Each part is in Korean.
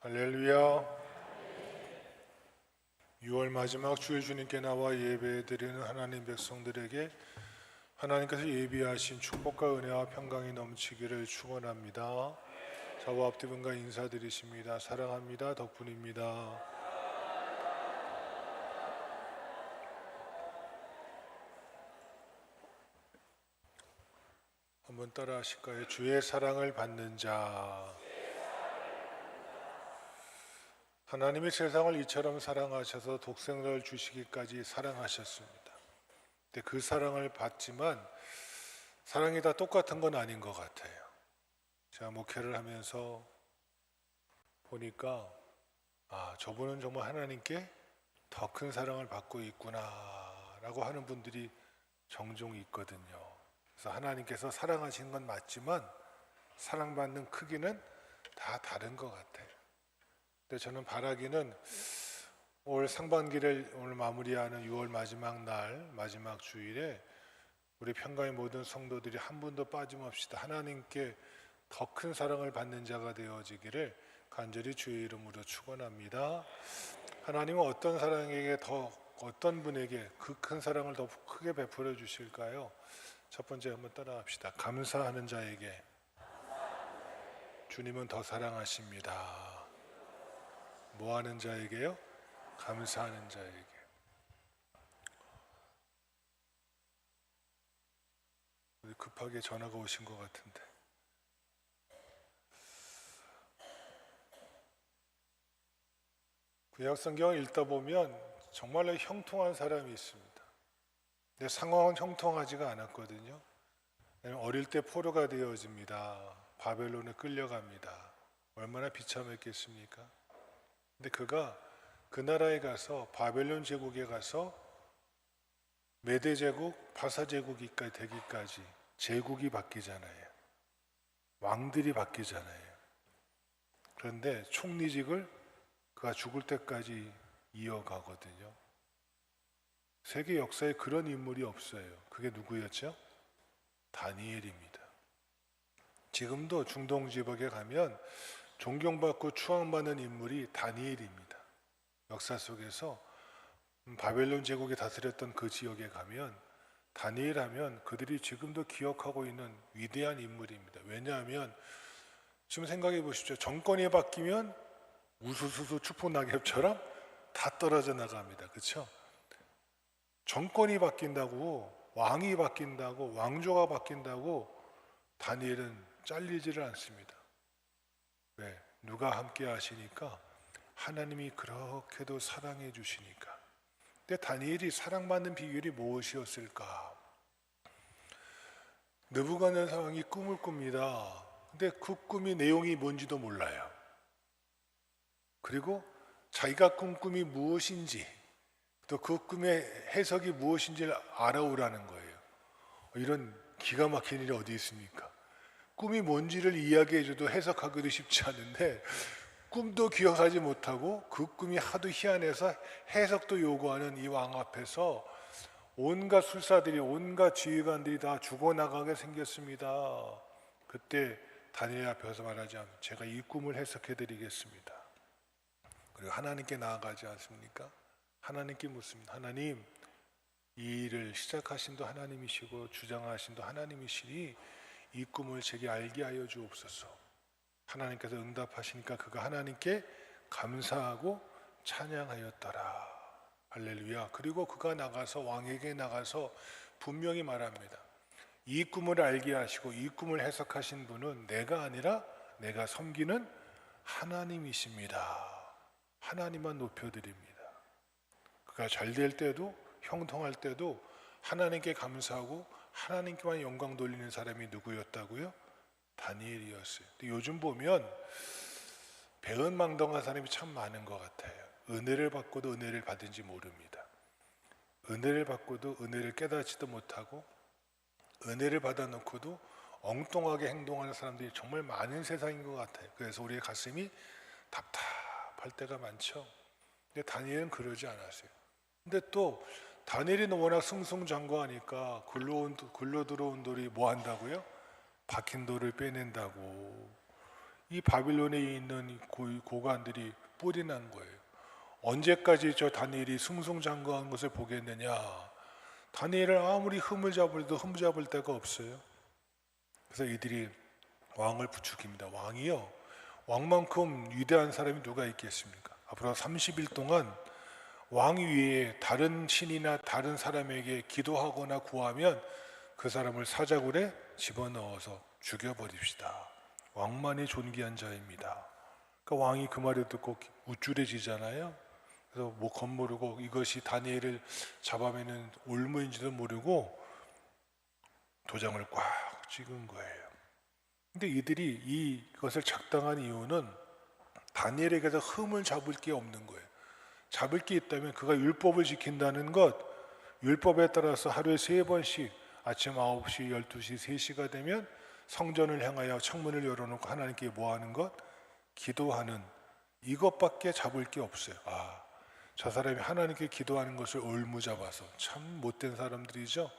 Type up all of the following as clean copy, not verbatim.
할렐루야. 6월 마지막 주일 주님께 나와 예배드리는 하나님 백성들에게 하나님께서 예비하신 축복과 은혜와 평강이 넘치기를 축원합니다. 저와 앞뒤 분과 인사드리십니다. 사랑합니다. 덕분입니다. 한번 따라 하실까요? 주의 사랑을 받는 자. 하나님이 세상을 이처럼 사랑하셔서 독생자를 주시기까지 사랑하셨습니다. 근데 그 사랑을 받지만 사랑이 다 똑같은 건 아닌 것 같아요. 제가 목회를 하면서 보니까 저분은 정말 하나님께 더 큰 사랑을 받고 있구나 라고 하는 분들이 종종 있거든요. 그래서 하나님께서 사랑하시는 건 맞지만 사랑받는 크기는 다 다른 것 같아요. 근데 저는 바라기는 올 상반기를 오늘 마무리하는 6월 마지막 날, 마지막 주일에 우리 평강의 모든 성도들이 한 분도 빠짐없이 하나님께 더 큰 사랑을 받는 자가 되어지기를 간절히 주의 이름으로 축원합니다. 하나님은 어떤 사랑에게 어떤 분에게 그 큰 사랑을 더 크게 베풀어 주실까요? 첫 번째 한번 따라합시다. 감사하는 자에게 주님은 더 사랑하십니다. 뭐 하는 자에게요? 감사하는 자에게. 급하게 전화가 오신 것 같은데. 구약 성경을 읽다 보면 정말로 형통한 사람이 있습니다. 근데 상황은 형통하지가 않았거든요. 어릴 때 포로가 되어집니다. 바벨론에 끌려갑니다. 얼마나 비참했겠습니까? 근데 그가 그 나라에 가서 바벨론 제국에 가서 메대 제국, 바사 제국이 되기까지 제국이 바뀌잖아요. 왕들이 바뀌잖아요. 그런데 총리직을 그가 죽을 때까지 이어가거든요. 세계 역사에 그런 인물이 없어요. 그게 누구였죠? 다니엘입니다. 지금도 중동 지역에 가면 존경받고 추앙받는 인물이 다니엘입니다. 역사 속에서 바벨론 제국이 다스렸던 그 지역에 가면 다니엘 하면 그들이 지금도 기억하고 있는 위대한 인물입니다. 왜냐하면 지금 생각해 보십시오. 정권이 바뀌면 우수수수 추포낙엽처럼 다 떨어져 나갑니다. 그렇죠? 정권이 바뀐다고, 왕이 바뀐다고, 왕조가 바뀐다고 다니엘은 잘리지를 않습니다. 왜? 누가 함께 하시니까? 하나님이 그렇게도 사랑해 주시니까. 근데 다니엘이 사랑받는 비결이 무엇이었을까? 느부갓네살 왕이 꿈을 꿉니다. 근데 그 꿈이 내용이 뭔지도 몰라요. 그리고 자기가 꾼 꿈이 무엇인지, 또 그 꿈의 해석이 무엇인지를 알아오라는 거예요. 이런 기가 막힌 일이 어디 있습니까? 꿈이 뭔지를 이야기해줘도 해석하기도 쉽지 않은데 꿈도 기억하지 못하고 그 꿈이 하도 희한해서 해석도 요구하는 이 왕 앞에서 온갖 술사들이, 온갖 지휘관들이 다 죽어나가게 생겼습니다. 그때 다니엘 앞에서 말하자면 제가 이 꿈을 해석해드리겠습니다. 그리고 하나님께 나아가지 않습니까? 하나님께 묻습니다. 하나님, 이 일을 시작하신 도 하나님이시고 주장하신 도 하나님이시니 이 꿈을 제게 알게 하여 주옵소서. 하나님께서 응답하시니까 그가 하나님께 감사하고 찬양하였더라. 할렐루야. 그리고 그가 나가서 왕에게 나가서 분명히 말합니다. 이 꿈을 알게 하시고 이 꿈을 해석하신 분은 내가 아니라 내가 섬기는 하나님이십니다. 하나님만 높여드립니다. 그가 잘 될 때도 형통할 때도 하나님께 감사하고 하나님께만 영광 돌리는 사람이 누구였다고요? 다니엘이었어요. 근데 요즘 보면 배은망덕한 사람이 참 많은 것 같아요. 은혜를 받고도 은혜를 받은지 모릅니다. 은혜를 받고도 은혜를 깨닫지도 못하고 은혜를 받아놓고도 엉뚱하게 행동하는 사람들이 정말 많은 세상인 것 같아요. 그래서 우리의 가슴이 답답할 때가 많죠. 근데 다니엘은 그러지 않았어요. 근데 또 다니엘이 워낙 승승장구하니까 굴러 들어온 돌이 뭐 한다고요? 박힌 돌을 빼낸다고. 이 바빌론에 있는 이 고관들이 뿔이 난 거예요. 언제까지 저 다니엘이 승승장구한 것을 보겠느냐. 다니엘을 아무리 흠을 잡을도 흠 잡을 데가 없어요. 그래서 이들이 왕을 부추깁니다. 왕이요, 왕만큼 위대한 사람이 누가 있겠습니까? 앞으로 30일 동안 왕 위에 다른 신이나 다른 사람에게 기도하거나 구하면 그 사람을 사자굴에 집어넣어서 죽여버립시다. 왕만이 존귀한 자입니다. 그러니까 왕이 그 말을 듣고 우쭐해지잖아요. 그래서 뭐 겉모르고 이것이 다니엘을 잡아매는 올무인지도 모르고 도장을 꽉 찍은 거예요. 근데 이들이 이것을 작당한 이유는 다니엘에게서 흠을 잡을 게 없는 거예요. 잡을 게 있다면 그가 율법을 지킨다는 것, 율법에 따라서 하루에 3번씩 아침 9시, 12시, 3시가 되면 성전을 향하여 창문을 열어놓고 하나님께 뭐하는 것? 기도하는 이것밖에 잡을 게 없어요. 저 사람이 하나님께 기도하는 것을 올무잡아서, 참 못된 사람들이죠.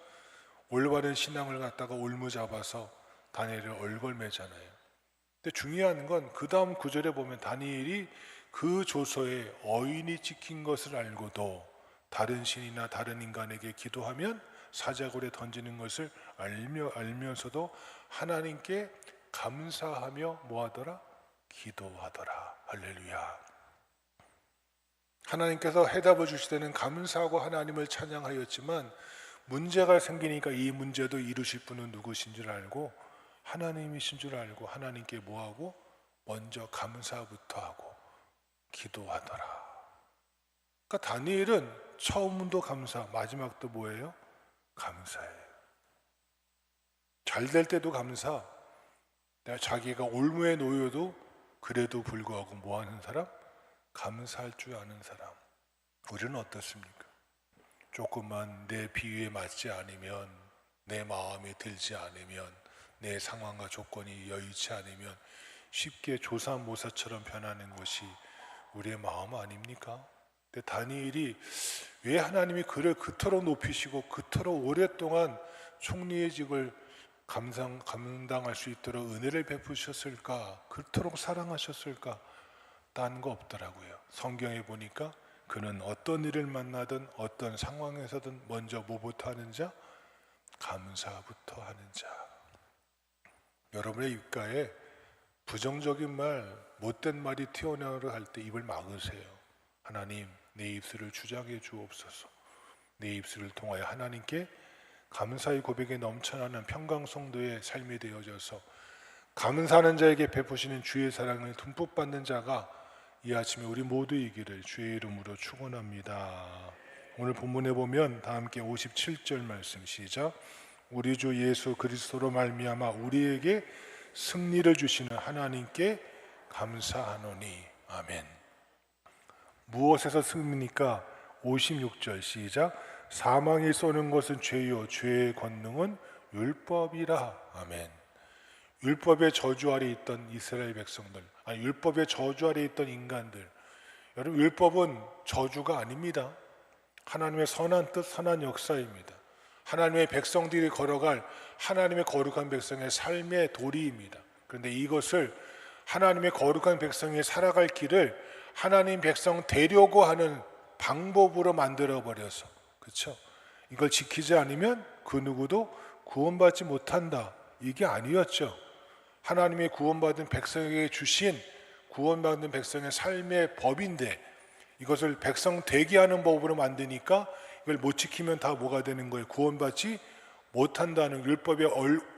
올바른 신앙을 갖다가 올무잡아서 다니엘을 얼걸매잖아요. 근데 중요한 건 그 다음 구절에 보면 다니엘이 그 조서에 어인이 찍힌 것을 알고도 다른 신이나 다른 인간에게 기도하면 사자굴에 던지는 것을 알면서도 하나님께 감사하며 뭐하더라? 기도하더라. 할렐루야. 하나님께서 해답을 주실 때는 감사하고 하나님을 찬양하였지만 문제가 생기니까 이 문제도 이루실 분은 누구신 줄 알고 하나님이신 줄 알고 하나님께 뭐하고? 먼저 감사부터 하고 기도하더라. 그러니까 다니엘은 처음도 감사, 마지막도 뭐예요? 감사해요. 잘 될 때도 감사, 내가 자기가 올무에 놓여도 그래도 불구하고 뭐하는 사람? 감사할 줄 아는 사람. 우리는 어떻습니까? 조금만 내 비위에 맞지 않으면, 내 마음에 들지 않으면, 내 상황과 조건이 여의치 않으면 쉽게 조사모사처럼 변하는 것이 우리의 마음 아닙니까? 근데 다니엘이 왜 하나님이 그를 그토록 높이시고 그토록 오랫동안 총리의 직을 감당할 수 있도록 은혜를 베푸셨을까? 그토록 사랑하셨을까? 딴 거 없더라고요. 성경에 보니까 그는 어떤 일을 만나든 어떤 상황에서든 먼저 뭐부터 하는 자? 감사부터 하는 자. 여러분의 입가에 부정적인 말, 못된 말이 튀어나오려 할 때 입을 막으세요. 하나님, 내 입술을 주장해 주옵소서. 내 입술을 통하여 하나님께 감사의 고백에 넘쳐나는 평강성도의 삶이 되어져서 감사하는 자에게 베푸시는 주의 사랑을 듬뿍 받는 자가 이 아침에 우리 모두이기를 주의 이름으로 축원합니다. 오늘 본문에 보면 다 함께 57절 말씀 시작. 우리 주 예수 그리스도로 말미암아 우리에게 승리를 주시는 하나님께 감사하노니 아멘. 무엇에서 승리입니까? 56절 시작. 사망이 쏘는 것은 죄요 죄의 권능은 율법이라. 아멘. 율법의 저주 아래 있던 이스라엘 백성들, 율법의 저주 아래 있던 인간들, 여러분 율법은 저주가 아닙니다. 하나님의 선한 뜻, 선한 역사입니다. 하나님의 백성들이 걸어갈 하나님의 거룩한 백성의 삶의 도리입니다. 그런데 이것을 하나님의 거룩한 백성이 살아갈 길을 하나님 백성 되려고 하는 방법으로 만들어버려서, 그렇죠? 이걸 지키지 않으면 그 누구도 구원받지 못한다, 이게 아니었죠. 하나님의 구원받은 백성에게 주신 구원받은 백성의 삶의 법인데 이것을 백성 되게 하는 법으로 만드니까 이걸 못 지키면 다 뭐가 되는 거예요? 구원받지 못한다는 율법의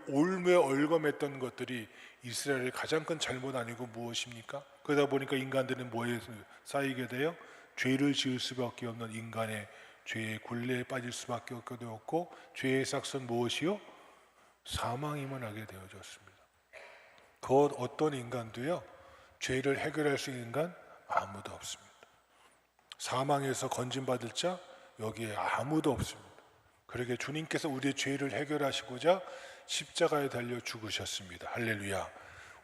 올무에 얼검했던 것들이 이스라엘의 가장 큰 잘못 아니고 무엇입니까? 그러다 보니까 인간들은 뭐에 쌓이게 돼요? 죄를 지을 수밖에 없는 인간의 죄의 굴레에 빠질 수밖에 없고 죄의 삭선 무엇이요? 사망이만 하게 되어졌습니다. 그 어떤 인간도요, 죄를 해결할 수 있는 인간 아무도 없습니다. 사망에서 건진받을 자 여기에 아무도 없습니다. 그러게 주님께서 우리의 죄를 해결하시고자 십자가에 달려 죽으셨습니다. 할렐루야.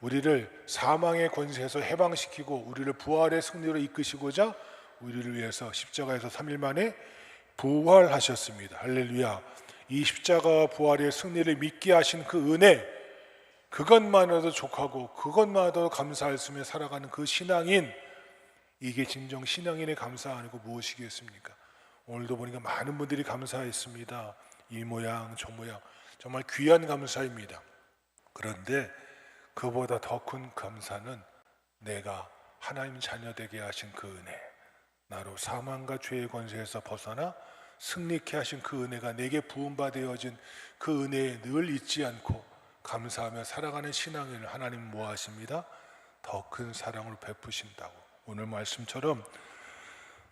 우리를 사망의 권세에서 해방시키고 우리를 부활의 승리로 이끄시고자 우리를 위해서 십자가에서 3일 만에 부활하셨습니다. 할렐루야. 이 십자가와 부활의 승리를 믿게 하신 그 은혜, 그것만으로도 족하고 그것만으로도 감사했으며 살아가는 그 신앙인, 이게 진정 신앙인의 감사 아니고 무엇이겠습니까? 오늘도 보니까 많은 분들이 감사했습니다. 이 모양 저 모양 정말 귀한 감사입니다. 그런데 그보다 더 큰 감사는 내가 하나님 자녀 되게 하신 그 은혜, 나로 사망과 죄의 권세에서 벗어나 승리케 하신 그 은혜가 내게 부음받아진 그 은혜에 늘 잊지 않고 감사하며 살아가는 신앙인을 하나님 뭐 하십니다? 더 큰 사랑으로 베푸신다고. 오늘 말씀처럼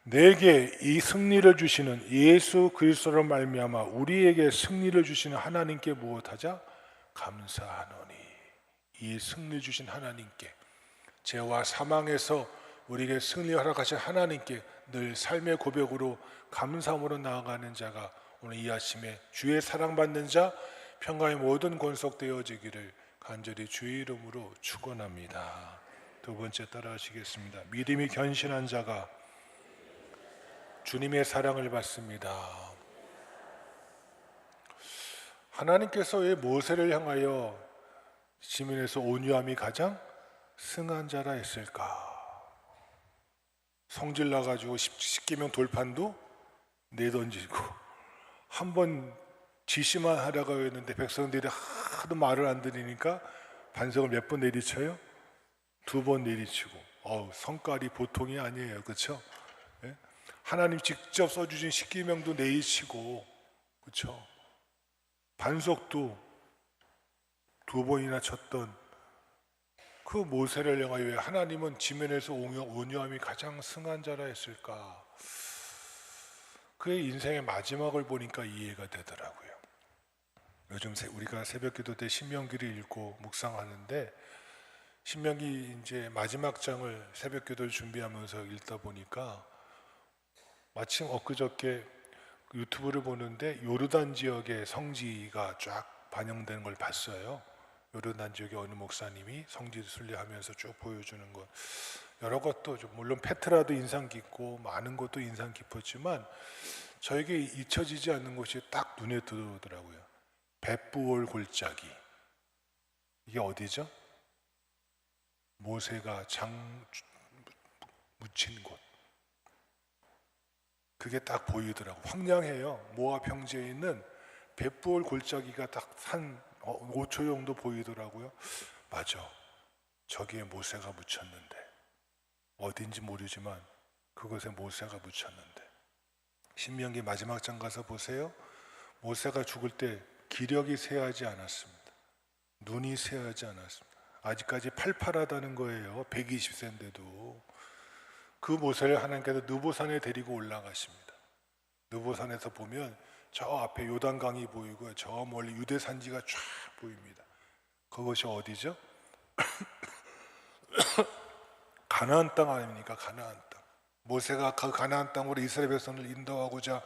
내게 이 승리를 주시는 예수 그리스도로 말미암아 우리에게 승리를 주시는 하나님께 무엇하자? 감사하노니. 이 승리 주신 하나님께, 죄와 사망에서 우리에게 승리 허락하신 하나님께 늘 삶의 고백으로 감사함으로 나아가는 자가 오늘 이 아침에 주의 사랑받는 자, 평강의 모든 권속되어지기를 간절히 주의 이름으로 축원합니다. 두 번째 따라하시겠습니다. 믿음이 견신한 자가 주님의 사랑을 받습니다. 하나님께서 왜 모세를 향하여 시민에서 온유함이 가장 승한 자라 했을까? 성질 나가지고 십계명 돌판도 내던지고 한번 지시만 하려고 했는데 백성들이 하도 말을 안 들으니까 반성을 몇 번 내리쳐요? 2번 내리치고. 성깔이 보통이 아니에요, 그렇죠? 예? 하나님 직접 써주신 십계명도 내리치고, 그렇죠? 반석도 2번이나 쳤던 그 모세를 향하여 왜 하나님은 지면에서 온유함이 가장 승한 자라 했을까? 그의 인생의 마지막을 보니까 이해가 되더라고요. 요즘 우리가 새벽기도 때 신명기를 읽고 묵상하는데, 신명기 이제 마지막 장을 새벽기도를 준비하면서 읽다 보니까 마침 엊그저께 유튜브를 보는데 요르단 지역의 성지가 쫙 반영되는 걸 봤어요. 요르단 지역의 어느 목사님이 성지 순례하면서 쭉 보여주는 것, 여러 것도 물론 페트라도 인상 깊고 많은 것도 인상 깊었지만 저에게 잊혀지지 않는 것이 딱 눈에 들어오더라고요. 벳부올 골짜기, 이게 어디죠? 모세가 장 묻힌 곳, 그게 딱 보이더라고. 황량해요. 모압 평지에 있는 벳부올 골짜기가 딱 한 5초 정도 보이더라고요. 맞아, 저기에 모세가 묻혔는데, 어딘지 모르지만 그곳에 모세가 묻혔는데. 신명기 마지막 장 가서 보세요. 모세가 죽을 때 기력이 쇠하지 않았습니다. 눈이 쇠하지 않았습니다. 아직까지 팔팔하다는 거예요. 120세인데도. 그 모세를 하나님께서 느보산에 데리고 올라가십니다. 느보산에서 보면 저 앞에 요단강이 보이고 저 멀리 유대 산지가 쫙 보입니다. 그것이 어디죠? 가나안 땅 아닙니까? 가나안 땅. 모세가 그 가나안 땅으로 이스라엘 백성을 인도하고자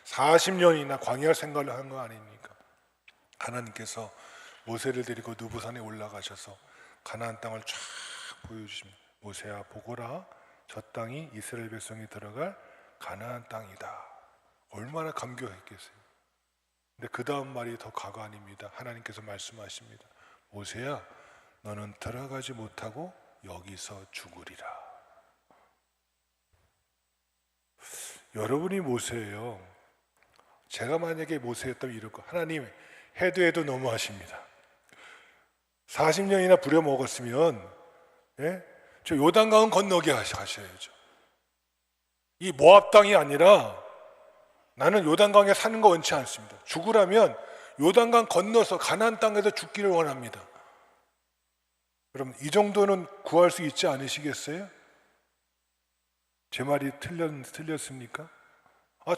40년이나 광야 생활을 한 거 아닙니까? 하나님께서 모세를 데리고 느보산에 올라가셔서 가나안 땅을 쫙 보여주십니다. 모세야, 보거라, 저 땅이 이스라엘 백성이 들어갈 가나안 땅이다. 얼마나 감격했겠어요. 근데 그 다음 말이 더 가관입니다. 하나님께서 말씀하십니다. 모세야, 너는 들어가지 못하고 여기서 죽으리라. 여러분이 모세예요. 제가 만약에 모세였다면 이럴 거, 하나님 해도 너무하십니다. 40년이나 부려먹었으면 저 요단강은 건너게 하셔야죠. 이 모압 땅이 아니라, 나는 요단강에 사는 거 원치 않습니다. 죽으라면 요단강 건너서 가나안 땅에서 죽기를 원합니다. 그럼 이 정도는 구할 수 있지 않으시겠어요? 제 말이 틀렸습니까?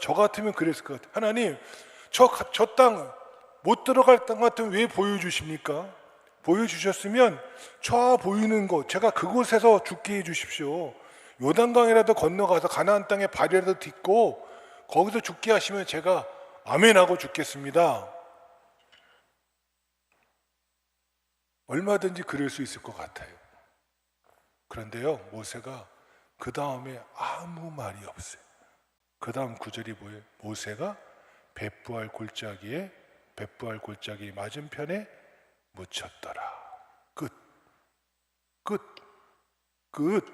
저 같으면 그랬을 것 같아요. 하나님, 저 땅 못 들어갈 땅 같으면 왜 보여주십니까? 보여주셨으면 저 보이는 곳, 제가 그곳에서 죽게 해주십시오. 요단강이라도 건너가서 가나안 땅에 발이라도 딛고 거기서 죽게 하시면 제가 아멘하고 죽겠습니다. 얼마든지 그럴 수 있을 것 같아요. 그런데요, 모세가 그 다음에 아무 말이 없어요. 그 다음 구절이 뭐예요? 모세가 벳부알 골짜기 맞은편에 묻혔더라. 끝. 끝.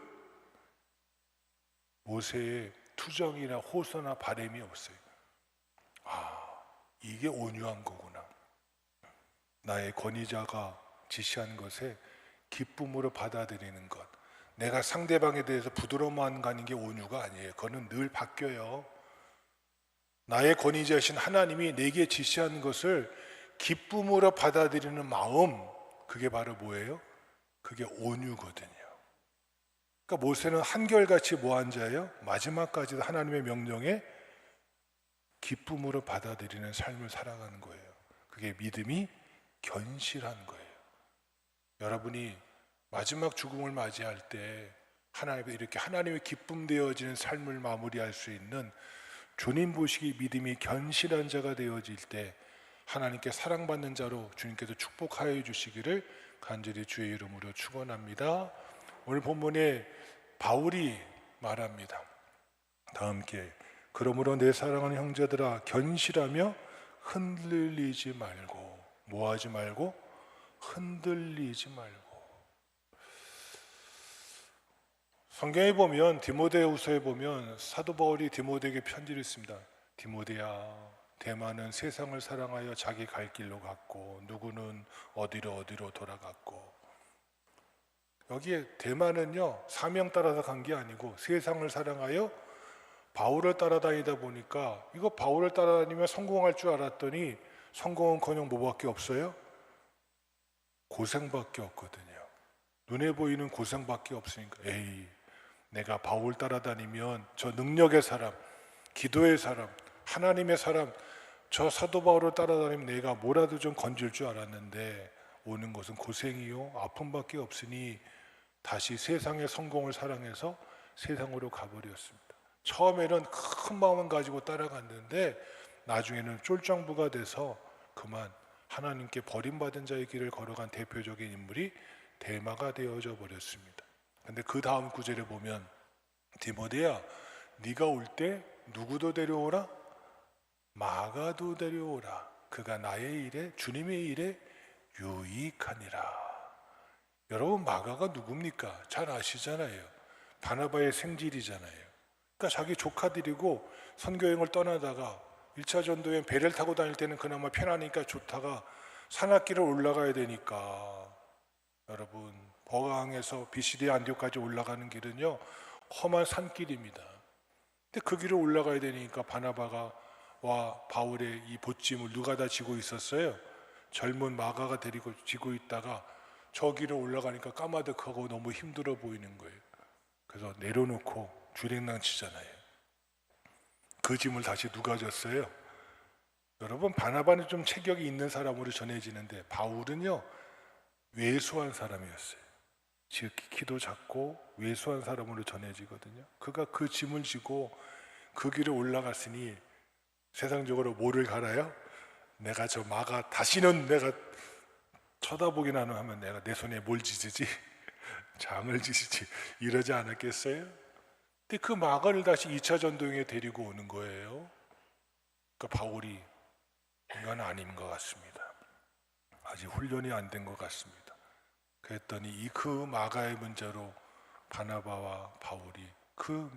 모세의 투정이나 호소나 바램이 없어요. 이게 온유한 거구나. 나의 권위자가 지시한 것에 기쁨으로 받아들이는 것. 내가 상대방에 대해서 부드러워만 가는 게 온유가 아니에요. 그거는 늘 바뀌어요. 나의 권위자이신 하나님이 내게 지시한 것을 기쁨으로 받아들이는 마음, 그게 바로 뭐예요? 그게 온유거든요. 그러니까 모세는 한결같이 뭐한 자예요? 마지막까지도 하나님의 명령에 기쁨으로 받아들이는 삶을 살아가는 거예요. 그게 믿음이 견실한 거예요. 여러분이 마지막 죽음을 맞이할 때 이렇게 하나님의 기쁨 되어지는 삶을 마무리할 수 있는 주님 보시기 믿음이 견실한 자가 되어질 때 하나님께 사랑받는 자로 주님께서 축복하여 주시기를 간절히 주의 이름으로 축원합니다. 오늘 본문에 바울이 말합니다. 다 함께 그러므로 내 사랑하는 형제들아 견실하며 흔들리지 말고 뭐하지 말고 흔들리지 말고. 성경에 보면 디모데후서에 보면 사도 바울이 디모데에게 편지를 씁니다. 디모데야, 대만은 세상을 사랑하여 자기 갈 길로 갔고 누구는 어디로 돌아갔고. 여기에 대만은요 사명 따라서 간 게 아니고 세상을 사랑하여 바울을 따라다니다 보니까 이거 바울을 따라다니면 성공할 줄 알았더니 성공은커녕 뭐밖에 없어요? 고생밖에 없거든요. 눈에 보이는 고생밖에 없으니까 내가 바울 따라다니면 저 능력의 사람, 기도의 사람, 하나님의 사람, 저 사도 바울을 따라다니면 내가 뭐라도 좀 건질 줄 알았는데 오는 것은 고생이요 아픔밖에 없으니 다시 세상의 성공을 사랑해서 세상으로 가버렸습니다. 처음에는 큰 마음을 가지고 따라갔는데 나중에는 쫄장부가 돼서 그만 하나님께 버림받은 자의 길을 걸어간 대표적인 인물이 대마가 되어져 버렸습니다. 근데 그 다음 구절에 보면 디모데야, 네가 올 때 누구도 데려오라? 마가도 데려오라. 그가 나의 일에 주님의 일에 유익하니라. 여러분, 마가가 누굽니까? 잘 아시잖아요. 바나바의 생질이잖아요. 그러니까 자기 조카들이고 선교여행을 떠나다가 1차 전도여행 배를 타고 다닐 때는 그나마 편하니까 좋다가 산악길을 올라가야 되니까 여러분 버강에서 비시디 안디옥까지 올라가는 길은요 험한 산길입니다. 근데 그 길을 올라가야 되니까 바나바가 바울의 이 보찜을 누가 다 지고 있었어요? 젊은 마가가 데리고 지고 있다가 저 길을 올라가니까 까마득하고 너무 힘들어 보이는 거예요. 그래서 내려놓고 주랭랑 치잖아요. 그 짐을 다시 누가 졌어요? 여러분, 바나바는 좀 체격이 있는 사람으로 전해지는데 바울은요 왜소한 사람이었어요. 즉 키도 작고 왜소한 사람으로 전해지거든요. 그가 그 짐을 지고 그 길을 올라갔으니 세상적으로 뭐를 갈아요? 내가 저 마가 다시는 내가 쳐다보긴 하면 내가 내 손에 뭘 지지지? 장을 지지지 이러지 않았겠어요? 근데 그 마가를 다시 2차 전도행에 데리고 오는 거예요. 그러니까 바울이 이건 아닌 것 같습니다. 아직 훈련이 안 된 것 같습니다. 그랬더니 그 마가의 문제로 바나바와 바울이 그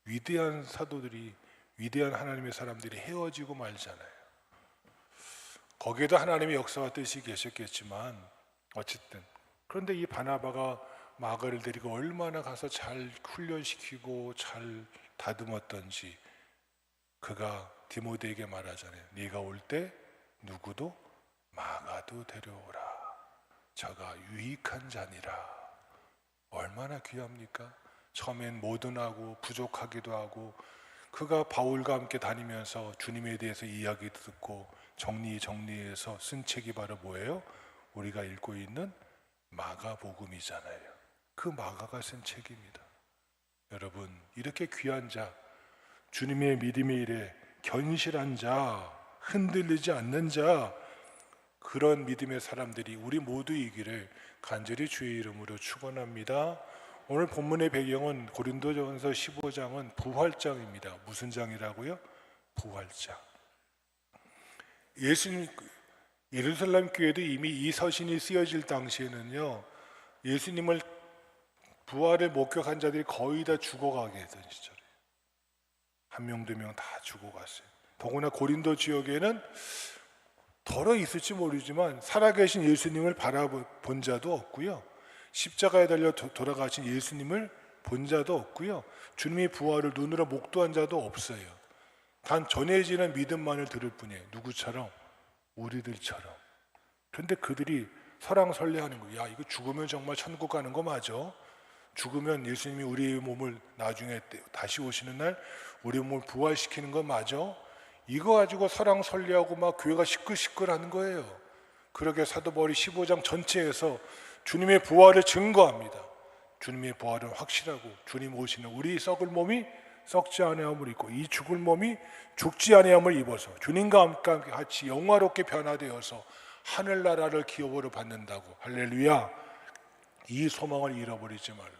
위대한 사도들이 위대한 하나님의 사람들이 헤어지고 말잖아요. 거기에도 하나님의 역사와 뜻이 계셨겠지만 어쨌든 그런데 이 바나바가 마가를 데리고 얼마나 가서 잘 훈련시키고 잘 다듬었던지 그가 디모데에게 말하잖아요. 네가 올 때 누구도 마가도 데려오라. 저가 유익한 자니라. 얼마나 귀합니까? 처음엔 모든하고 부족하기도 하고 그가 바울과 함께 다니면서 주님에 대해서 이야기 듣고 정리해서 쓴 책이 바로 뭐예요? 우리가 읽고 있는 마가복음이잖아요. 그 마가가 쓴 책입니다. 여러분, 이렇게 귀한 자, 주님의 믿음의 일에 견실한 자, 흔들리지 않는 자, 그런 믿음의 사람들이 우리 모두이기를 간절히 주의 이름으로 축원합니다. 오늘 본문의 배경은 고린도전서 15장은 부활장입니다. 무슨 장이라고요? 부활장. 예수님 예루살렘 교회도 이미 이 서신이 쓰여질 당시에는요 예수님을 부활을 목격한 자들이 거의 다 죽어가게 했던 시절이에요. 한 명, 두 명 다 죽어갔어요. 더구나 고린도 지역에는 덜어 있을지 모르지만 살아계신 예수님을 바라본 자도 없고요. 십자가에 달려 돌아가신 예수님을 본 자도 없고요. 주님의 부활을 눈으로 목도한 자도 없어요. 단 전해지는 믿음만을 들을 뿐이에요. 누구처럼? 우리들처럼. 그런데 그들이 설왕설래하는 거예요. 야, 이거 죽으면 정말 천국 가는 거 맞아? 죽으면 예수님이 우리의 몸을 나중에 다시 오시는 날 우리의 몸을 부활시키는 거 맞아? 이거 가지고 설왕설래하고 막 교회가 시끌시끌하는 거예요. 그러게 사도 바울이 15장 전체에서 주님의 부활을 증거합니다. 주님의 부활은 확실하고 주님 오시는 우리 썩을 몸이 썩지 아니함을 입고 이 죽을 몸이 죽지 아니함을 입어서 주님과 함께 같이 영화롭게 변화되어서 하늘나라를 기업으로 받는다고. 할렐루야. 이 소망을 잃어버리지 말라고.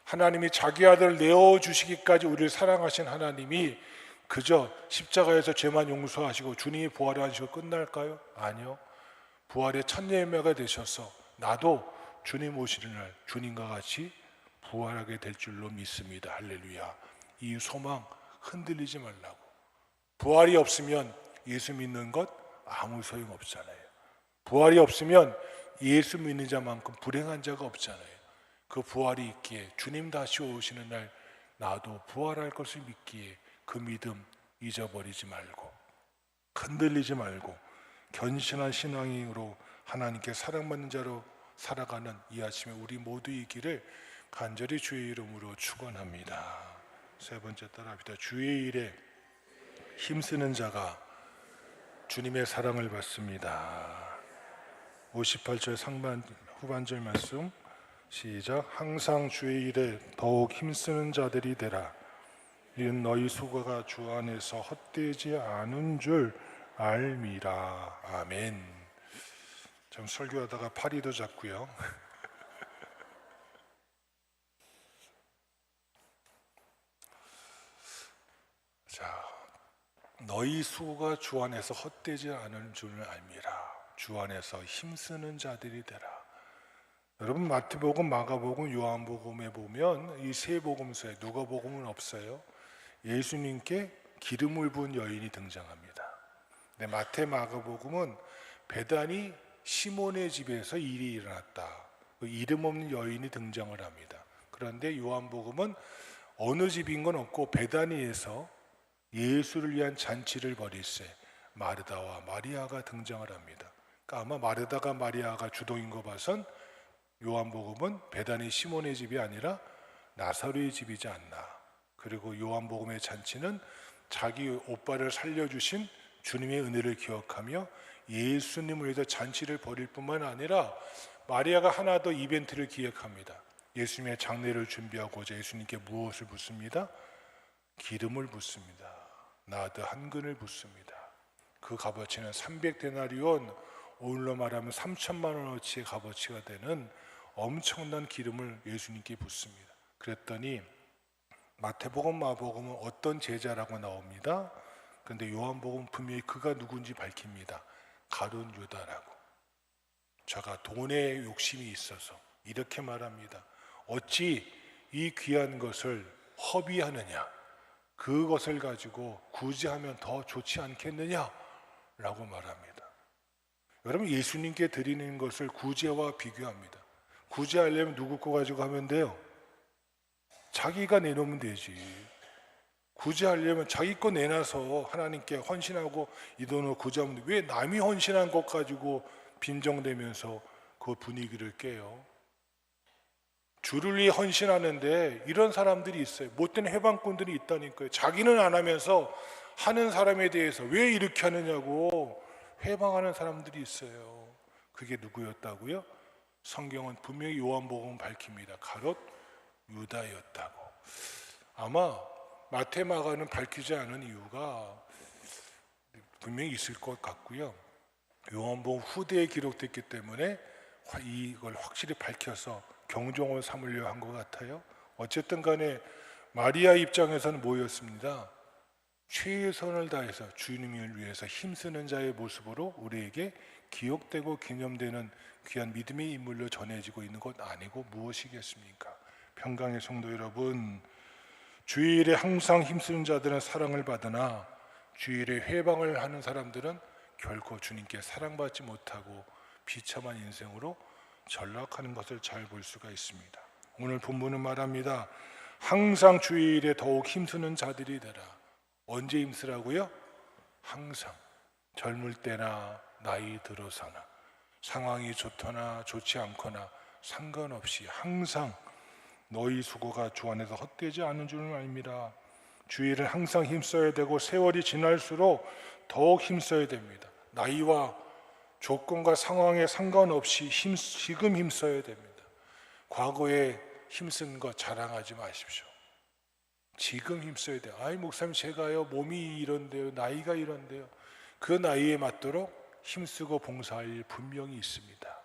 하나님이 자기 아들을 내어주시기까지 우리를 사랑하신 하나님이 그저 십자가에서 죄만 용서하시고 주님이 부활하시고 끝날까요? 아니요. 부활의 첫 예매가 되셔서 나도 주님 오시는 날 주님과 같이 부활하게 될 줄로 믿습니다. 할렐루야. 이 소망 흔들리지 말라고. 부활이 없으면 예수 믿는 것 아무 소용 없잖아요. 부활이 없으면 예수 믿는 자만큼 불행한 자가 없잖아요. 그 부활이 있기에 주님 다시 오시는 날 나도 부활할 것을 믿기에 그 믿음 잊어버리지 말고 흔들리지 말고 견신한 신앙으로 하나님께 사랑받는 자로 살아가는 이 아침에 우리 모두의 길을 간절히 주의 이름으로 축원합니다. 세 번째 따라합니다. 주의 일에 힘쓰는 자가 주님의 사랑을 받습니다. 58절 후반절 말씀 시작. 항상 주의 일에 더욱 힘쓰는 자들이 되라. 이는 너희 수고가 주 안에서 헛되지 않은 줄 알미라. 아멘. 좀 설교하다가 파리도 잡고요. 자, 너희 수고가 주 안에서 헛되지 않은 줄 알미라. 주 안에서 힘쓰는 자들이 되라. 여러분 마태복음, 마가복음, 요한복음에 보면 이 세 복음서에 누가복음은 없어요. 예수님께 기름을 부은 여인이 등장합니다. 근데 마태, 마가복음은 베다니 시몬의 집에서 일이 일어났다. 그 이름 없는 여인이 등장을 합니다. 그런데 요한복음은 어느 집인 건 없고 베다니에서 예수를 위한 잔치를 벌일세 마르다와 마리아가 등장을 합니다. 그러니까 아마 마르다가 마리아가 주동인 거 봐선 요한복음은 베다니 시몬의 집이 아니라 나사로의 집이지 않나. 그리고 요한복음의 잔치는 자기 오빠를 살려주신 주님의 은혜를 기억하며 예수님을 위해서 잔치를 벌일 뿐만 아니라 마리아가 하나 더 이벤트를 기획합니다. 예수님의 장례를 준비하고자 예수님께 무엇을 붓습니다? 기름을 붓습니다. 나드 한 근을 붓습니다. 그 값어치는 300데나리온, 오늘로 말하면 3천만 원어치의 값어치가 되는 엄청난 기름을 예수님께 붓습니다. 그랬더니 마태복음, 마복음은 어떤 제자라고 나옵니다. 그런데 요한복음 분명히 그가 누군지 밝힙니다. 가룟 유다라고. 저가 돈에 욕심이 있어서 이렇게 말합니다. 어찌 이 귀한 것을 허비하느냐, 그것을 가지고 구제하면 더 좋지 않겠느냐 라고 말합니다. 여러분 예수님께 드리는 것을 구제와 비교합니다. 구제하려면 누구 거 가지고 하면 돼요? 자기가 내놓으면 되지. 구제하려면 자기 거 내놔서 하나님께 헌신하고 이 돈을 구제하면 돼. 왜 남이 헌신한 것 가지고 빈정대면서 그 분위기를 깨요? 주를 위해 헌신하는데 이런 사람들이 있어요. 못된 해방꾼들이 있다니까요. 자기는 안 하면서 하는 사람에 대해서 왜 이렇게 하느냐고 해방하는 사람들이 있어요. 그게 누구였다고요? 성경은 분명히 요한복음 밝힙니다. 가롯 유다였다고. 아마 마태, 마가는 밝히지 않은 이유가 분명히 있을 것 같고요. 요한복음 후대에 기록됐기 때문에 이걸 확실히 밝혀서 경종을 삼으려 한 것 같아요. 어쨌든 간에 마리아 입장에서는 뭐였습니다? 최선을 다해서 주님을 위해서 힘쓰는 자의 모습으로 우리에게 기억되고 기념되는 귀한 믿음의 인물로 전해지고 있는 것 아니고 무엇이겠습니까? 평강의 성도 여러분, 주일에 항상 힘쓰는 자들은 사랑을 받으나 주일에 회방을 하는 사람들은 결코 주님께 사랑받지 못하고 비참한 인생으로 전락하는 것을 잘 볼 수가 있습니다. 오늘 본문은 말합니다. 항상 주일에 더욱 힘쓰는 자들이 되라. 언제 힘쓰라고요? 항상. 젊을 때나 나이 들어서나 상황이 좋거나 좋지 않거나 상관없이 항상 너희 수고가 주 안에서 헛되지 않은 줄은 알미라. 주일은 항상 힘써야 되고 세월이 지날수록 더욱 힘써야 됩니다. 나이와 조건과 상황에 상관없이 지금 힘써야 됩니다. 과거에 힘쓴 거 자랑하지 마십시오. 지금 힘써야 돼요. 아이 목사님 제가요 몸이 이런데요 나이가 이런데요. 그 나이에 맞도록 힘쓰고 봉사할 일 분명히 있습니다.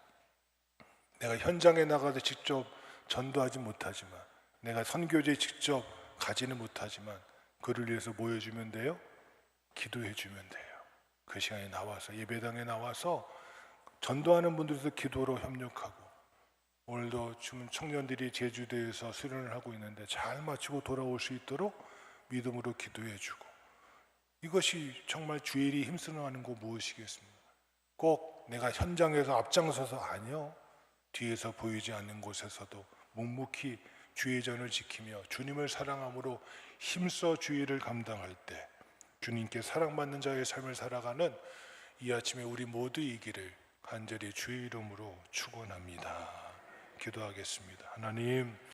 내가 현장에 나가서 직접 전도하지 못하지만, 내가 선교지에 직접 가지는 못하지만 그를 위해서 뭐 해주면 돼요? 기도해 주면 돼요. 그 시간에 나와서 예배당에 나와서 전도하는 분들도 기도로 협력하고, 오늘도 지금 청년들이 제주도에서 수련을 하고 있는데 잘 마치고 돌아올 수 있도록 믿음으로 기도해 주고, 이것이 정말 주일이 힘쓰는 거 무엇이겠습니까? 꼭 내가 현장에서 앞장서서 아니요, 뒤에서 보이지 않는 곳에서도 묵묵히 주의 전을 지키며 주님을 사랑함으로 힘써 주일을 감당할 때 주님께 사랑받는 자의 삶을 살아가는 이 아침에 우리 모두이기를 간절히 주의 이름으로 축원합니다. 기도하겠습니다. 하나님,